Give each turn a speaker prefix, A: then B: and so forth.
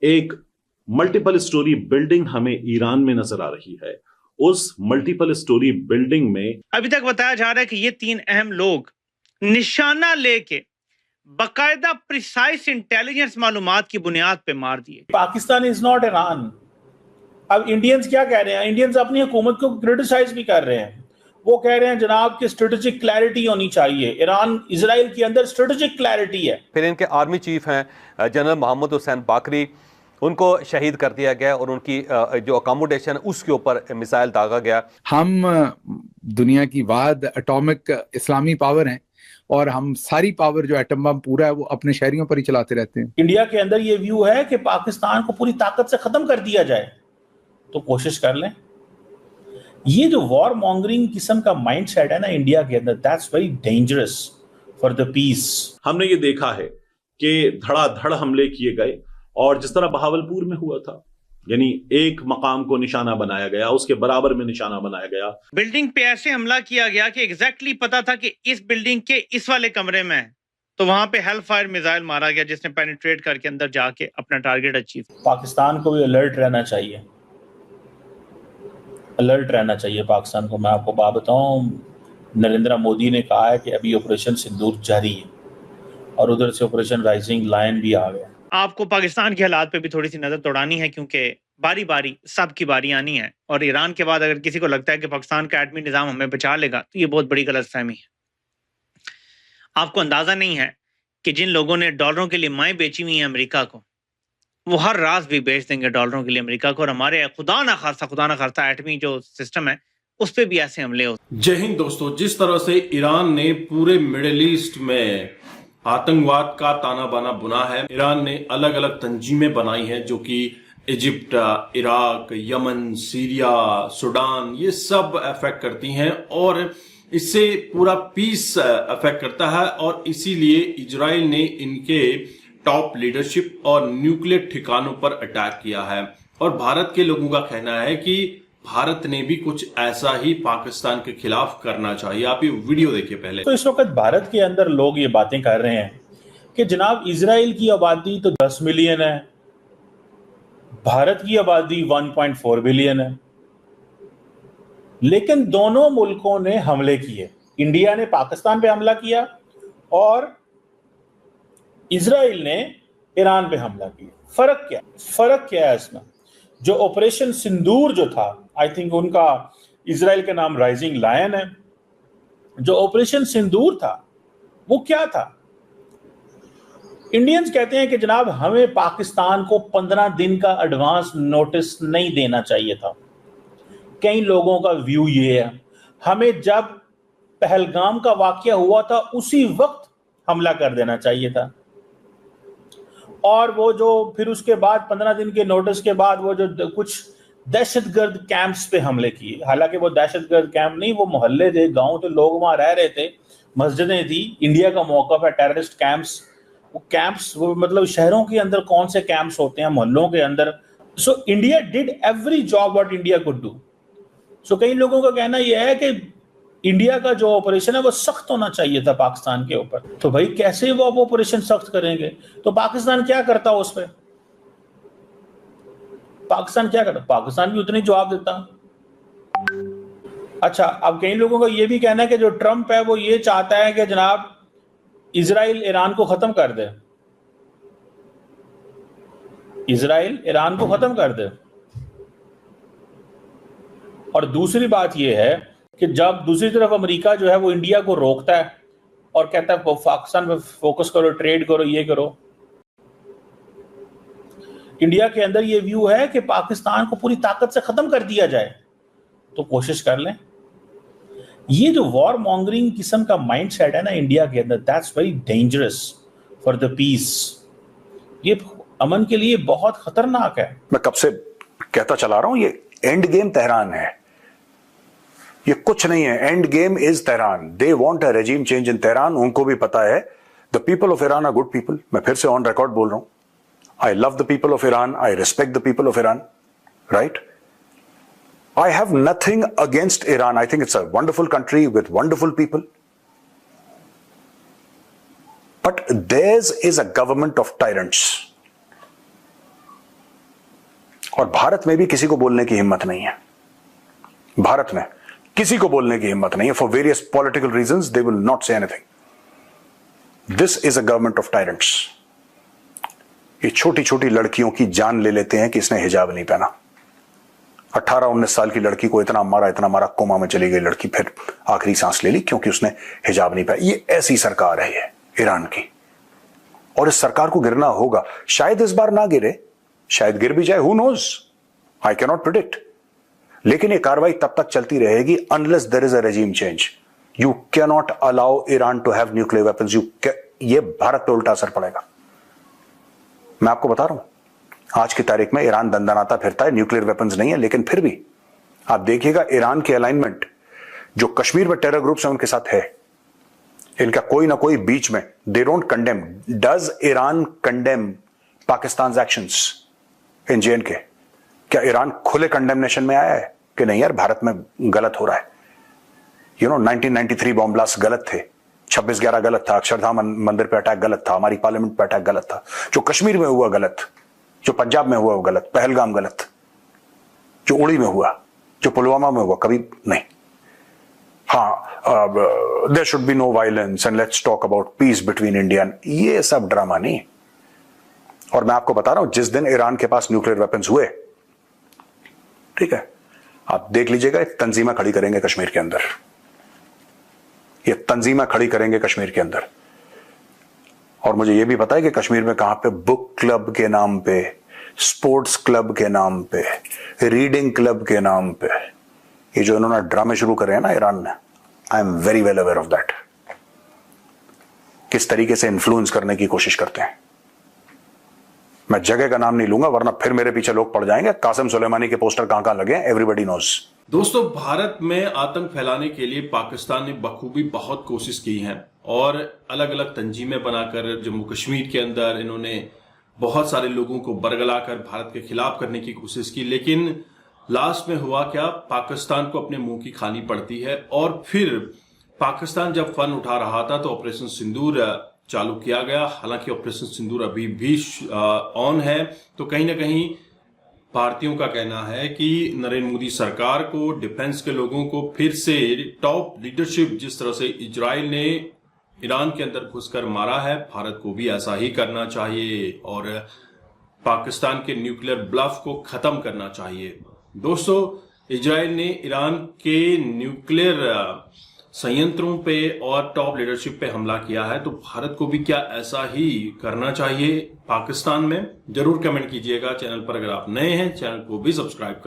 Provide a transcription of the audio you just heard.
A: एक multiple story building हमें Iran में नजर आ रही है। उस मल्टीपल स्टोरी बिल्डिंग में
B: अभी तक बताया जा रहा है कि ये 3 अहम लोग निशाना लेके बाकायदा प्रिसाइज इंटेलिजेंस मालूमात की बुनियाद पे मार दिए।
C: Pakistan is not Iran. अब इंडियंस क्या कह रहे हैं? इंडियंस अपनी हुकूमत को क्रिटिसाइज भी कर रहे हैं। वो कह रहे हैं जनाब कि स्ट्रेटेजिक क्लैरिटी होनी चाहिए। ईरान इजराइल के अंदर स्ट्रेटेजिक क्लैरिटी है।
D: फिर इनके आर्मी चीफ हैं जनरल मोहम्मद हुसैन बाकरी, उनको शहीद कर दिया गया और उनकी जो अकोमोडेशन उसके ऊपर मिसाइल दागा गया।
E: हम दुनिया की वाद एटॉमिक इस्लामी पावर हैं और हम सारी पावर जो एटम बम पूरा है वो अपने शहरियों पर ही चलाते रहते हैं।
C: इंडिया के अंदर ये व्यू है कि पाकिस्तान को पूरी ताकत से खत्म कर दिया जाए, तो कोशिश कर लें। ये जो वॉर मॉन्गरिंग किस्म का माइंडसेट है ना इंडिया के अंदर, that's very dangerous for the peace.
A: हमने ये देखा है कि धड़ाधड़ हमले किए गए और जिस तरह बहावलपुर में हुआ था, यानी एक मकाम को निशाना बनाया गया, उसके बराबर में निशाना बनाया गया।
B: बिल्डिंग पे ऐसे हमला किया गया कि एग्जैक्टली पता था कि इस बिल्डिंग के इस वाले कमरे में है, तो वहां पे हेल फायर मिसाइल मारा गया जिसने पेनिट्रेट करके अंदर जाके अपना टारगेट अचीव।
C: पाकिस्तान को भी अलर्ट रहना चाहिए, अलर्ट रहना चाहिए पाकिस्तान को। मैं आपको बात बताऊं, नरेंद्र मोदी ने कहा है कि अभी ऑपरेशन सिंदूर जारी है और उधर से ऑपरेशन राइजिंग लायन भी आ गया।
B: आपको पाकिस्तान के हालात पे भी थोड़ी सी नजर दौड़ानी है, क्योंकि बारी बारी सबकी बारी आनी है और ईरान के बाद अगर किसी को लगता है कि पाकिस्तान का एटमी निजाम हमें बचा लेगा तो ये बहुत बड़ी गलतफहमी है। आपको अंदाजा नहीं है कि जिन लोगों ने डॉलरों के लिए माएँ बेची हुई हैं अमेरिका को, वो हर रात भी बेच देंगे डॉलरों के लिए अमेरिका को। और हमारे खुदा ना खास्ता एटमी जो सिस्टम है उस पर भी ऐसे हमले होते।
F: जय हिंद दोस्तों, जिस तरह से ईरान ने पूरे मिडिल ईस्ट में आतंकवाद का ताना बाना बुना है, ईरान ने अलग अलग तंजीमें बनाई हैं जो कि Egypt, Iraq, Yemen, Syria, Sudan, ये सब अफेक्ट करती हैं और इससे पूरा पीस अफेक्ट करता है। और इसीलिए इजराइल ने इनके टॉप लीडरशिप और न्यूक्लियर ठिकानों पर अटैक किया है। और भारत के लोगों का कहना है कि भारत ने भी कुछ ऐसा ही पाकिस्तान के खिलाफ करना चाहिए। आप ये वीडियो देखिए पहले।
C: तो इस वक्त भारत के अंदर लोग ये बातें कर रहे हैं कि जनाब इजराइल की आबादी तो 10 मिलियन है, भारत की आबादी 1.4 बिलियन है, लेकिन दोनों मुल्कों ने हमले किए। इंडिया ने पाकिस्तान पे हमला किया और इजराइल ने ईरान पे हमला किया। फर्क क्या है इसमें? जो ऑपरेशन सिंदूर जो था, आई थिंक उनका इजराइल का नाम राइजिंग लायन है। जो ऑपरेशन सिंदूर था वो क्या था? इंडियंस कहते हैं कि जनाब हमें पाकिस्तान को 15 दिन का एडवांस नोटिस नहीं देना चाहिए था। कई लोगों का व्यू ये है, हमें जब पहलगाम का वाकया हुआ था उसी वक्त हमला कर देना चाहिए था। और वो जो फिर उसके बाद 15 दिन के नोटिस के बाद वो जो कुछ दहशतगर्द कैंप्स पे हमले किए, हालांकि वो दहशतगर्द कैंप नहीं, वो मोहल्ले थे, गांव थे, लोग वहां रह रहे थे, मस्जिदें थी। इंडिया का मौका है टेररिस्ट कैंप्स, वो कैंप्स वो मतलब शहरों के अंदर कौन से कैंप्स होते हैं, मोहल्लों के अंदर। So India did every job what India could do. So कई लोगों का कहना यह है कि इंडिया का जो ऑपरेशन है वो सख्त होना चाहिए था पाकिस्तान के ऊपर। तो भाई कैसे वो अब ऑपरेशन सख्त करेंगे? तो पाकिस्तान क्या करता उस पर? पाकिस्तान क्या करता? पाकिस्तान भी उतनी जवाब देता। अच्छा, अब कई लोगों का ये भी कहना है कि जो ट्रंप है वो ये चाहता है कि जनाब इजराइल ईरान को खत्म कर दे, इजराइल ईरान को खत्म कर दे। और दूसरी बात यह है कि जब दूसरी तरफ अमेरिका जो है वो इंडिया को रोकता है और कहता है पाकिस्तान पे फोकस करो, ट्रेड करो, ये करो। इंडिया के अंदर ये व्यू है कि पाकिस्तान को पूरी ताकत से खत्म कर दिया जाए, तो कोशिश कर लें। ये जो वॉर मॉन्गरिंग किस्म का माइंडसेट है ना इंडिया के अंदर, that's very dangerous for the peace. ये अमन के लिए बहुत खतरनाक है।
G: मैं कब से कहता चला रहा हूं, ये एंड गेम तेहरान है, ये कुछ नहीं है। End game is Tehran. They want a regime change in Tehran. उनको भी पता है the people of Iran are good people. मैं फिर से ऑन रिकॉर्ड बोल रहा हूं, I love the people of Iran, I respect the people of Iran, right? I have nothing against Iran. I think it's a wonderful country with wonderful people. But theirs is a government of tyrants. और भारत में भी किसी को बोलने की हिम्मत नहीं है। भारत में किसी को बोलने की हिम्मत नहीं है। For various political reasons they will not say anything. This is a government of tyrants. ये छोटी छोटी लड़कियों की जान ले लेते हैं कि इसने हिजाब नहीं पहना। 18-19 साल की लड़की को इतना मारा, कोमा में चली गई लड़की, फिर आखिरी सांस ले ली क्योंकि उसने हिजाब नहीं पहना। ये ऐसी सरकार है ये ईरान की, और इस सरकार को गिरना होगा। शायद इस बार ना गिरे, शायद गिर भी जाए, who knows, I can not predict. लेकिन ये कार्रवाई तब तक चलती रहेगी unless there is a regime change. You can not allow Iran to have nuclear weapons. ये भारत पे उल्टा असर पड़ेगा। मैं आपको बता रहा हूं, आज की तारीख में ईरान दंदनाता फिरता है, न्यूक्लियर वेपन्स नहीं है, लेकिन फिर भी आप देखिएगा ईरान के अलाइनमेंट जो कश्मीर में टेरर ग्रुप्स हैं उनके साथ है। इनका कोई ना कोई बीच में, they don't condemn. Does Iran condemn Pakistan actions in JNK? क्या ईरान खुले कंडेमनेशन में आया है कि नहीं यार भारत में गलत हो रहा है? 1993 बॉम्ब ब्लास्ट गलत थे, 26/11 गलत था, अक्षरधाम मंदिर पे अटैक गलत था, हमारी पार्लियामेंट पे अटैक गलत था, जो कश्मीर में हुआ गलत, जो पंजाब में हुआ वो गलत, पहलगाम गलत, जो उड़ी में हुआ, जो पुलवामा में हुआ, कभी नहीं। हाँ, there should be no violence and let's talk about peace between India, ये सब ड्रामा नहीं। और मैं आपको बता रहा हूं, जिस दिन ईरान के पास न्यूक्लियर वेपन्स हुए, ठीक है, आप देख लीजिएगा, तंजीमा खड़ी करेंगे कश्मीर के अंदर, ये तंजीमा खड़ी करेंगे कश्मीर के अंदर। और मुझे यह भी पता है कि कश्मीर में कहां पे बुक क्लब के नाम पे, स्पोर्ट्स क्लब के नाम पे, रीडिंग क्लब के नाम पे ये जो इन्होंने ड्रामे शुरू करे हैं ना ईरान ने, I am very well aware of that, किस तरीके से इन्फ्लुएंस करने की कोशिश करते हैं। मैं जगह का नाम नहीं लूंगा वरना फिर मेरे पीछे लोग पड़ जाएंगे। कासिम सुलेमानी के पोस्टर कहां लगे, एवरीबॉडी नोज।
F: दोस्तों, भारत में आतंक फैलाने के लिए पाकिस्तान ने बखूबी बहुत कोशिश की है और अलग अलग तंजीमें बनाकर जम्मू कश्मीर के अंदर इन्होंने बहुत सारे लोगों को बरगलाकर भारत के खिलाफ करने की कोशिश की। लेकिन लास्ट में हुआ क्या, पाकिस्तान को अपने मुंह की खानी पड़ती है। और फिर पाकिस्तान जब फन उठा रहा था तो ऑपरेशन सिंदूर चालू किया गया। हालांकि ऑपरेशन सिंदूर अभी भी ऑन है। तो कहीं ना कहीं भारतीयों का कहना है कि नरेंद्र मोदी सरकार को, डिफेंस के लोगों को फिर से टॉप लीडरशिप, जिस तरह से इजराइल ने ईरान के अंदर घुसकर मारा है, भारत को भी ऐसा ही करना चाहिए और पाकिस्तान के न्यूक्लियर ब्लफ को खत्म करना चाहिए। दोस्तों, इजराइल ने ईरान के न्यूक्लियर संयंत्रों पे और टॉप लीडरशिप पे हमला किया है, तो भारत को भी क्या ऐसा ही करना चाहिए पाकिस्तान में? जरूर कमेंट कीजिएगा। चैनल पर अगर आप नए हैं, चैनल को भी सब्सक्राइब करें।